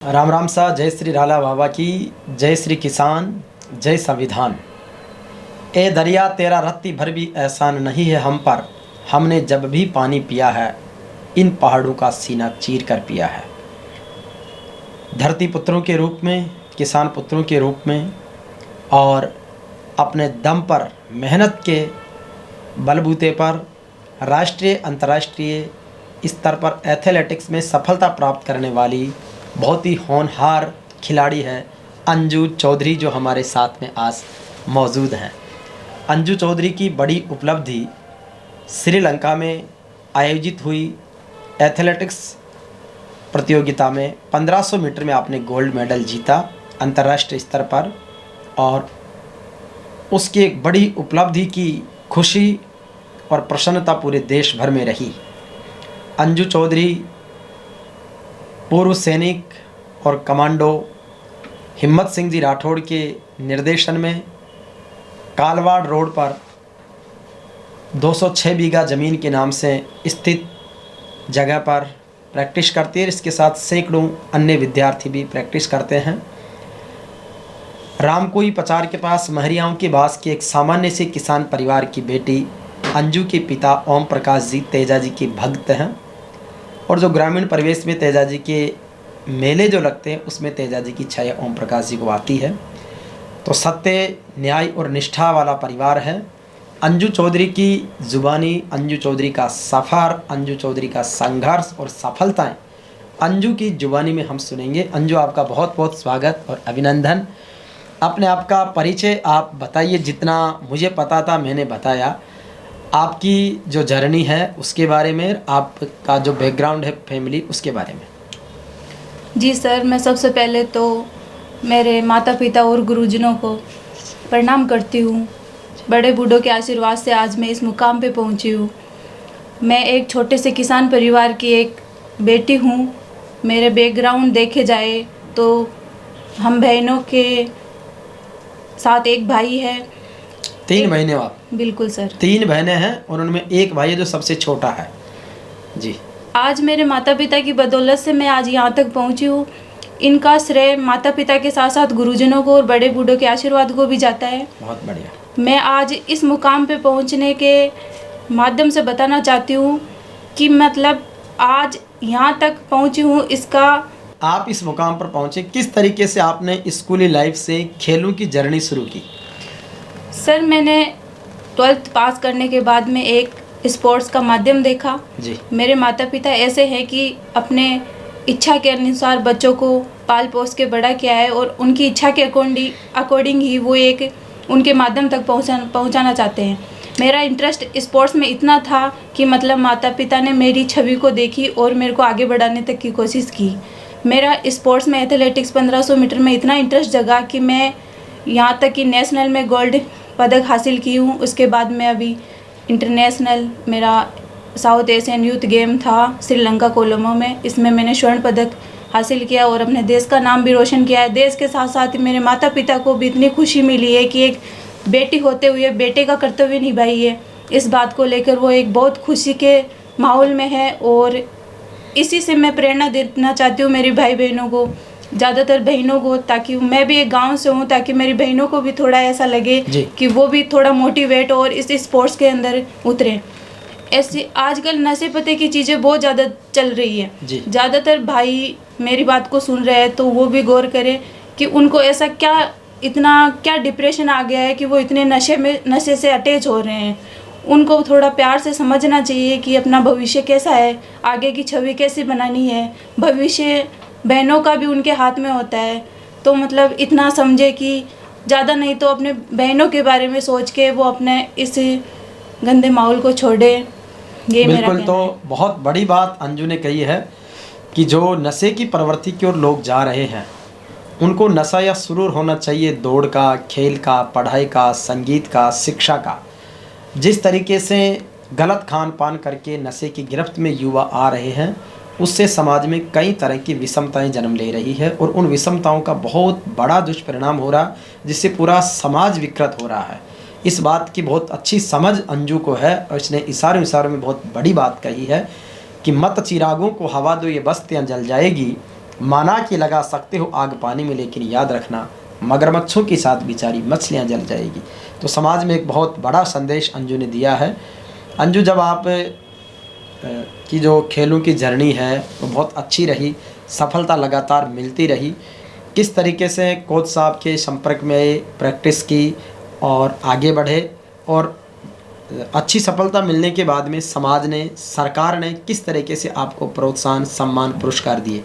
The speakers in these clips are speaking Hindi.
राम राम सा। जय श्री राला बाबा की। जय श्री किसान, जय संविधान। ए दरिया तेरा रत्ती भर भी एहसान नहीं है हम पर, हमने जब भी पानी पिया है इन पहाड़ों का सीना चीर कर पिया है। धरती पुत्रों के रूप में, किसान पुत्रों के रूप में और अपने दम पर, मेहनत के बलबूते पर राष्ट्रीय अंतर्राष्ट्रीय स्तर पर एथलेटिक्स में सफलता प्राप्त करने वाली बहुत ही होनहार खिलाड़ी है अंजू चौधरी, जो हमारे साथ में आज मौजूद हैं। अंजू चौधरी की बड़ी उपलब्धि श्रीलंका में आयोजित हुई एथलेटिक्स प्रतियोगिता में 1500 मीटर में आपने गोल्ड मेडल जीता अंतर्राष्ट्रीय स्तर पर, और उसकी एक बड़ी उपलब्धि की खुशी और प्रसन्नता पूरे देश भर में रही। अंजू चौधरी पूर्व सैनिक और कमांडो हिम्मत सिंह जी राठौड़ के निर्देशन में कालवाड़ रोड पर 206 बीघा ज़मीन के नाम से स्थित जगह पर प्रैक्टिस करती है। इसके साथ सैकड़ों अन्य विद्यार्थी भी प्रैक्टिस करते हैं। रामकोई पचार के पास महरियाओं के बास की एक सामान्य से किसान परिवार की बेटी अंजू के पिता ओम प्रकाश जी तेजा जी के भक्त हैं, और जो ग्रामीण परिवेश में तेजा जी के मेले जो लगते हैं उसमें तेजा जी की छाया ओम प्रकाश जी को आती है। तो सत्य, न्याय और निष्ठा वाला परिवार है। अंजू चौधरी की ज़ुबानी, अंजू चौधरी का सफ़र, अंजू चौधरी का संघर्ष और सफलताएं अंजू की ज़ुबानी में हम सुनेंगे। अंजू, आपका बहुत बहुत स्वागत और अभिनंदन। अपने आप का परिचय आप बताइए, जितना मुझे पता था मैंने बताया। आपकी जो जर्नी है उसके बारे में, आपका जो बैकग्राउंड है फैमिली, उसके बारे में। जी सर, मैं सबसे पहले तो मेरे माता पिता और गुरुजनों को प्रणाम करती हूँ। बड़े बूढ़ों के आशीर्वाद से आज मैं इस मुकाम पे पहुँची हूँ। मैं एक छोटे से किसान परिवार की एक बेटी हूँ। मेरे बैकग्राउंड देखे जाए तो हम बहनों के साथ एक भाई है। 3 बहनें हो आप? बिल्कुल सर, 3 बहनें हैं और उनमें एक भाई है जो सबसे छोटा है। जी। आज मेरे माता पिता की बदौलत से मैं आज यहाँ तक पहुँची हूँ। इनका श्रेय माता पिता के साथ साथ गुरुजनों को और बड़े बूढ़ों के आशीर्वाद को भी जाता है। बहुत बढ़िया। मैं आज इस मुकाम पे पहुँचने के माध्यम से बताना चाहती हूँ कि मतलब आज यहाँ तक पहुँची हूँ, इसका आप इस मुकाम पर पहुँचे किस तरीके से? आपने स्कूली लाइफ से खेलों की जर्नी शुरू की? सर, मैंने 12th पास करने के बाद में एक स्पोर्ट्स का माध्यम देखा। जी। मेरे माता पिता ऐसे हैं कि अपने इच्छा के अनुसार बच्चों को पाल पोस के बड़ा किया है, और उनकी इच्छा के अकॉर्डिंग ही वो एक उनके माध्यम तक पहुंचाना चाहते हैं। मेरा इंटरेस्ट स्पोर्ट्स में इतना था कि मतलब माता पिता ने मेरी छवि को देखी और मेरे को आगे बढ़ाने तक की कोशिश की। मेरा स्पोर्ट्स में एथलेटिक्स 1500 मीटर में इतना इंटरेस्ट जगा कि मैं यहाँ तक कि नेशनल में गोल्ड पदक हासिल की हूँ। उसके बाद में अभी इंटरनेशनल मेरा साउथ एशियन यूथ गेम था श्रीलंका कोलंबो में, इसमें मैंने स्वर्ण पदक हासिल किया और अपने देश का नाम भी रोशन किया है। देश के साथ साथ मेरे माता पिता को भी इतनी खुशी मिली है कि एक बेटी होते हुए बेटे का कर्तव्य निभाई है। इस बात को लेकर वो एक बहुत खुशी के माहौल में है, और इसी से मैं प्रेरणा देना चाहती हूँ मेरी भाई बहनों को, ज़्यादातर बहनों को, ताकि मैं भी एक गांव से हूँ, ताकि मेरी बहनों को भी थोड़ा ऐसा लगे कि वो भी थोड़ा मोटिवेट और इस स्पोर्ट्स के अंदर उतरे। ऐसी आजकल नशे पते की चीज़ें बहुत ज़्यादा चल रही है। ज़्यादातर भाई मेरी बात को सुन रहे हैं तो वो भी गौर करें कि उनको ऐसा क्या डिप्रेशन आ गया है कि वो इतने नशे से अटैच हो रहे हैं। उनको थोड़ा प्यार से समझना चाहिए कि अपना भविष्य कैसा है, आगे की छवि कैसी बनानी है। भविष्य बहनों का भी उनके हाथ में होता है, तो मतलब इतना समझे कि ज़्यादा नहीं तो अपने बहनों के बारे में सोच के वो अपने इस गंदे माहौल को छोड़े। ये मेरा बिल्कुल। तो बहुत बड़ी बात अंजू ने कही है कि जो नशे की प्रवृत्ति की ओर लोग जा रहे हैं उनको नशा या सुरूर होना चाहिए दौड़ का, खेल का, पढ़ाई का, संगीत का, शिक्षा का। जिस तरीके से गलत खान पान करके नशे की गिरफ्त में युवा आ रहे हैं, उससे समाज में कई तरह की विषमताएं जन्म ले रही है, और उन विषमताओं का बहुत बड़ा दुष्परिणाम हो रहा, जिससे पूरा समाज विकृत हो रहा है। इस बात की बहुत अच्छी समझ अंजू को है, और इसने इशारों में बहुत बड़ी बात कही है कि मत चिरागों को हवा दो, ये बस्तियाँ जल जाएगी। माना कि लगा सकते हो आग पानी में, लेकिन याद रखना मगरमच्छों के साथ बेचारी मछलियाँ जल जाएगी। तो समाज में एक बहुत बड़ा संदेश अंजू ने दिया है। अंजू, जब आप की जो खेलों की जर्नी है वो बहुत अच्छी रही, सफलता लगातार मिलती रही, किस तरीके से कोच साहब के संपर्क में प्रैक्टिस की और आगे बढ़े, और अच्छी सफलता मिलने के बाद में समाज ने, सरकार ने किस तरीके से आपको प्रोत्साहन, सम्मान, पुरस्कार दिए?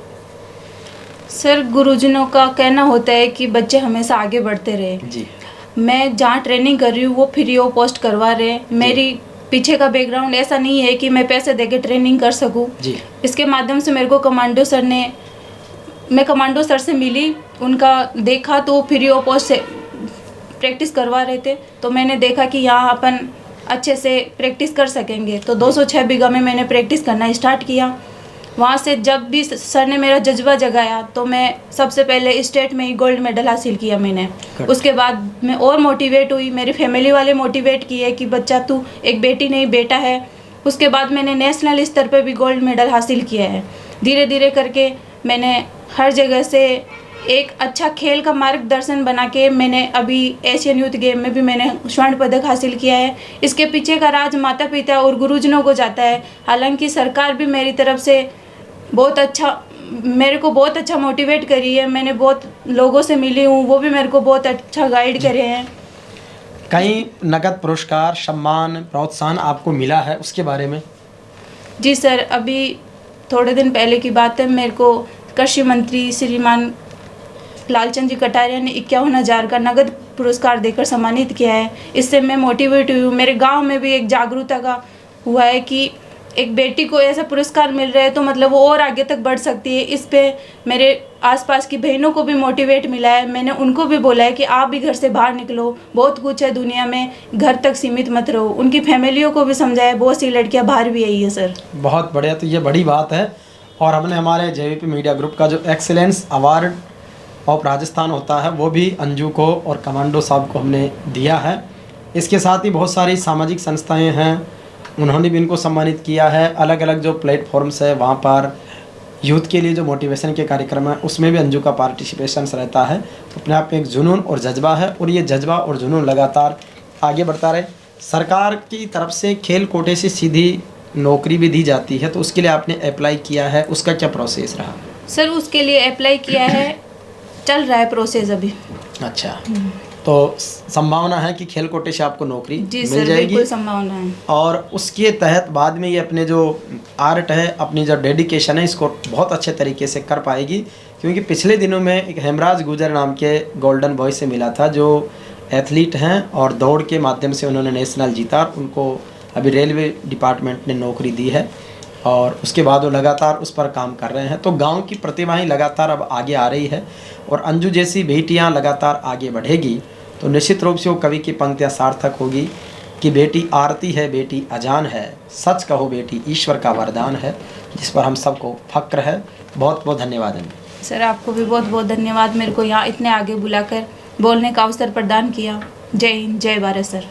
सर, गुरुजनों का कहना होता है कि बच्चे हमेशा आगे बढ़ते रहे। जी। मैं जहाँ ट्रेनिंग कर रही हूँ वो फ्री ऑफ कॉस्ट करवा रहे हैं। मेरी पीछे का बैकग्राउंड ऐसा नहीं है कि मैं पैसे देके ट्रेनिंग कर सकूँ। जी। इसके माध्यम से मेरे को मैं कमांडो सर से मिली, उनका देखा तो फ्री ऑफ कॉस्ट से प्रैक्टिस करवा रहे थे। तो मैंने देखा कि यहाँ अपन अच्छे से प्रैक्टिस कर सकेंगे, तो 206 बीघा में मैंने प्रैक्टिस करना स्टार्ट किया। वहाँ से जब भी सर ने मेरा जज्बा जगाया तो मैं सबसे पहले स्टेट में ही गोल्ड मेडल हासिल किया मैंने। उसके बाद मैं और मोटिवेट हुई, मेरी फैमिली वाले मोटिवेट किए कि बच्चा तू एक बेटी नहीं बेटा है। उसके बाद मैंने नेशनल स्तर पर भी गोल्ड मेडल हासिल किया है। धीरे धीरे करके मैंने हर जगह से एक अच्छा खेल का मार्गदर्शन बना के मैंने अभी एशियन यूथ गेम में भी मैंने स्वर्ण पदक हासिल किया है। इसके पीछे का राज माता पिता और गुरुजनों को जाता है। हालांकि सरकार भी मेरी तरफ से मेरे को बहुत अच्छा मोटिवेट करी है। मैंने बहुत लोगों से मिली हूँ, वो भी मेरे को बहुत अच्छा गाइड करे हैं। कई नगद पुरस्कार, सम्मान, प्रोत्साहन आपको मिला है, उसके बारे में? जी सर, अभी थोड़े दिन पहले की बात है, मेरे को कृषि मंत्री श्रीमान लालचंद जी कटारिया ने 51,000 का नगद पुरस्कार देकर सम्मानित किया है। इससे मैं मोटिवेट हुई हूँ। मेरे गांव में भी एक जागरूकता का हुआ है कि एक बेटी को ऐसा पुरस्कार मिल रहा है तो मतलब वो और आगे तक बढ़ सकती है। इस पे मेरे आसपास की बहनों को भी मोटिवेट मिला है। मैंने उनको भी बोला है कि आप भी घर से बाहर निकलो, बहुत कुछ है दुनिया में, घर तक सीमित मत रहो। उनकी फैमिलियों को भी समझाया, बहुत सी लड़कियां बाहर भी आई है सर। बहुत बढ़िया, तो ये बड़ी बात है। और हमने हमारे JVP मीडिया ग्रुप का जो एक्सीलेंस अवार्ड ऑफ राजस्थान होता है वो भी अंजू को और कमांडो साहब को हमने दिया है। इसके साथ ही बहुत सारी सामाजिक संस्थाएं हैं, उन्होंने भी इनको सम्मानित किया है। अलग अलग जो प्लेटफॉर्म्स है वहाँ पर यूथ के लिए जो मोटिवेशन के कार्यक्रम है उसमें भी अंजू का पार्टिसिपेशन रहता है। तो अपने आप में एक जुनून और जज्बा है, और ये जज्बा और जुनून लगातार आगे बढ़ता रहे। सरकार की तरफ से खेल कोटे से सीधी नौकरी भी दी जाती है, तो उसके लिए आपने अप्लाई किया है, उसका क्या प्रोसेस रहा? सर, उसके लिए अप्लाई किया है, चल रहा है प्रोसेस अभी। अच्छा, तो संभावना है कि खेल कोटे से आपको नौकरी मिल जाएगी? बिल्कुल संभावना है। और उसके तहत बाद में ये अपने जो आर्ट है, अपनी जो डेडिकेशन है, इसको बहुत अच्छे तरीके से कर पाएगी। क्योंकि पिछले दिनों में एक हेमराज गुजर नाम के गोल्डन बॉय से मिला था, जो एथलीट हैं और दौड़ के माध्यम से उन्होंने नेशनल जीता। उनको अभी रेलवे डिपार्टमेंट ने नौकरी दी है और उसके बाद वो लगातार उस पर काम कर रहे हैं। तो गांव की प्रतिभाएं लगातार अब आगे आ रही है, और अंजू जैसी बेटियां लगातार आगे बढ़ेगी तो निश्चित रूप से वो कवि की पंक्तियां सार्थक होगी कि बेटी आरती है, बेटी अजान है, सच कहो बेटी ईश्वर का वरदान है, जिस पर हम सबको फक्र है। बहुत बहुत धन्यवाद अंजू। सर, आपको भी बहुत बहुत धन्यवाद, मेरे को यहाँ इतने आगे बुलाकर बोलने का अवसर प्रदान किया। जय हिंद, जय भारत सर।